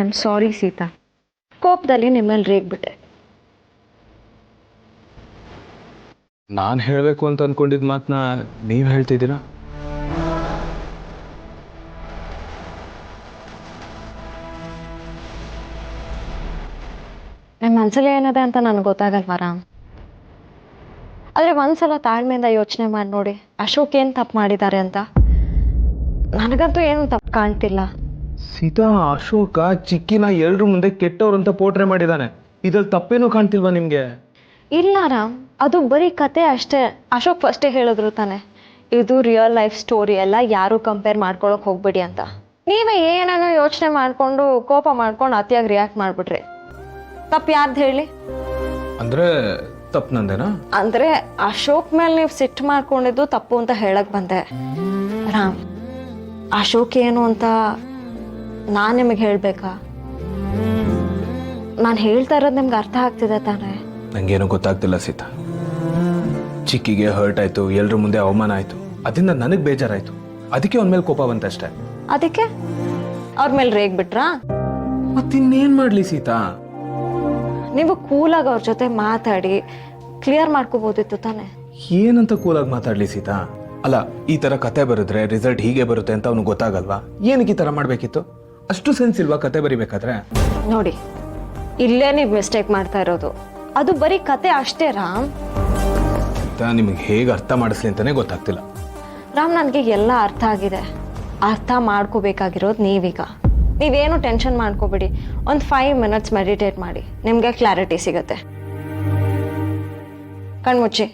Am sorry Sita, ಕೋಪದಲ್ಲಿ ನಿಮ್ಮಲ್ಲಿ ರೇಗ್ಬಿಟ್ಟೆ. ನಾನು ಹೇಳಬೇಕು ಅಂತ ಅಂದ್ಕೊಂಡಿದ್ದ ಮಾತನ್ನ ನೀವು ಹೇಳ್ತಿದ್ದೀರಾ? ನನ್ನ ಮನಸ್ಸಲ್ಲಿ ಏನಿದೆ ಅಂತ ನನಗೆ ಗೊತ್ತಾಗಲ್ವಾ ರಾಮ್? ಆದರೆ ಒಂದ್ಸಲ ತಾಳ್ಮೆಯಿಂದ ಯೋಚನೆ ಮಾಡಿ ನೋಡಿ, ಅಶೋಕ್ ಏನು ತಪ್ಪು ಮಾಡಿದ್ದಾರೆ ಅಂತ. ನನಗಂತೂ ಏನು ತಪ್ಪು ಕಾಣ್ತಿಲ್ಲ. ಸೀತಾ, ಅಶೋಕ ಚಿಕ್ಕಿನ ಎಲ್ರ ಮುಂದೆ ಕೆಟ್ಟವ್ರು ಅಂತ ಪೋಟ್ರೆ ಮಾಡಿದ್ದಾನೆ. ಇದ್ರಲ್ಲಿ ತಪ್ಪೇನೂ ಕಾಣ್ತಿಲ್ವಾ ನಿಮಗೆ? ಇಲ್ಲ ರಾಮ್, ಅದು ಬರೀ ಕತೆ ಅಷ್ಟೇ. ಅಶೋಕ್ ಫಸ್ಟೇ ಹೇಳಿದ್ರು ತಾನೆ, ಇದು ರಿಯಲ್ ಲೈಫ್ ಸ್ಟೋರಿ ಎಲ್ಲ, ಯಾರು ಕಂಪೇರ್ ಮಾಡ್ಕೊಳಕ್ ಹೋಗ್ಬೇಡಿ ಅಂತ. ನೀವೇ ಏನೇನೋ ಯೋಚನೆ ಮಾಡಿಕೊಂಡು ಕೋಪ ಮಾಡ್ಕೊಂಡು ಅತಿಯಾಗಿ ರಿಯಾಕ್ಟ್ ಮಾಡಿಬಿಟ್ರಿ. ತಪ್ಪು ಯಾರ್ದು ಹೇಳಿ? ಅಂದ್ರೆ ತಪ್ಪು ನಂದೇನಾ? ಅಂದರೆ ಅಶೋಕ್ ಮೇಲೆ ನೀವು ಸಿಟ್ಟು ಮಾಡ್ಕೊಂಡಿದ್ದು ತಪ್ಪು ಅಂತ ಹೇಳಕ್ ಬಂದೆ. ರಾಮ್, ಅಶೋಕ್ ಏನು ಅಂತ ನಾನು ನಿಮಗೆ ಹೇಳಬೇಕಾ? ನಾನು ಹೇಳ್ತಾ ಇರೋದು ನಿಮ್ಗೆ ಅರ್ಥ ಆಗ್ತಿದೆ ತಾನೆ? ನಂಗೇನು ಗೊತ್ತಾಗ್ತಿಲ್ಲ ಸೀತಾ. ಚಿಕ್ಕಿಗೆ ಹರ್ಟ್ ಆಯ್ತು, ಎಲ್ರ ಮುಂದೆ ಅವಮಾನ ಆಯ್ತು, ಅದರಿಂದ ನನಗೆ ಬೇಜಾರಾಯ್ತು. ಅದಕ್ಕೆ ಅವನ ಮೇಲೆ ಕೋಪ ಬಂತಷ್ಟೇ. ಅದಕ್ಕೆ ಅವ್ರ ಮೇಲೆ ರೇಗ್ ಬಿಟ್ರಾ? ಮತ್ತಿನ್ನೇನ್ ಮಾಡ್ಲಿ ಸೀತಾ? ನೀವು ಕೂಲಾಗಿ ಅವ್ರ ಜೊತೆ ಮಾತಾಡಿ ಕ್ಲಿಯರ್ ಮಾಡ್ಕೋಬೋದಿತ್ತು ತಾನೆ? ಏನಂತ ಕೂಲಾಗಿ ಮಾತಾಡ್ಲಿ ಸೀತಾ? ಅಲ್ಲ, ಈ ತರ ಕತೆ ಬರೆದ್ರೆ ರಿಸಲ್ಟ್ ಹೀಗೆ ಬರುತ್ತೆ ಅಂತ ಅವ್ನಿಗೆ ಗೊತ್ತಾಗಲ್ವಾ? ಏನಕ್ಕೆ ಈ ತರ ಮಾಡ್ಬೇಕಿತ್ತು? ಅಷ್ಟು ಸೆನ್ಸ್ ಇಲ್ವಾ ಕತೆ ಬರಿಬೇಕಾದ್ರೆ? ನೋಡಿ, ಇಲ್ಲೇ ನೀವು ಮಿಸ್ಟೇಕ್ ಮಾಡ್ತಾ ಇರೋದು. ಅದು ಬರೀ ಕತೆ ಅಷ್ಟೇ ರಾಮ್. ನಿಮಗೆ ಹೇಗೆ ಅರ್ಥ ಮಾಡಿಸ್ಲಿ ಅಂತಾನೆ ಗೊತ್ತಾಗ್ತಿಲ್ಲ. ರಾಮ್, ನನಗೆ ಎಲ್ಲ ಅರ್ಥ ಆಗಿದೆ. ಅರ್ಥ ಮಾಡ್ಕೋಬೇಕಾಗಿರೋದು ನೀವೀಗ. ನೀವೇನು ಟೆನ್ಷನ್ ಮಾಡ್ಕೋಬೇಡಿ. ಒಂದು 5 ಮಿನಿಟ್ಸ್ ಮೆಡಿಟೇಟ್ ಮಾಡಿ, ನಿಮಗೆ ಕ್ಲಾರಿಟಿ ಸಿಗುತ್ತೆ. ಕಣ್ಮುಚ್ಚಿ.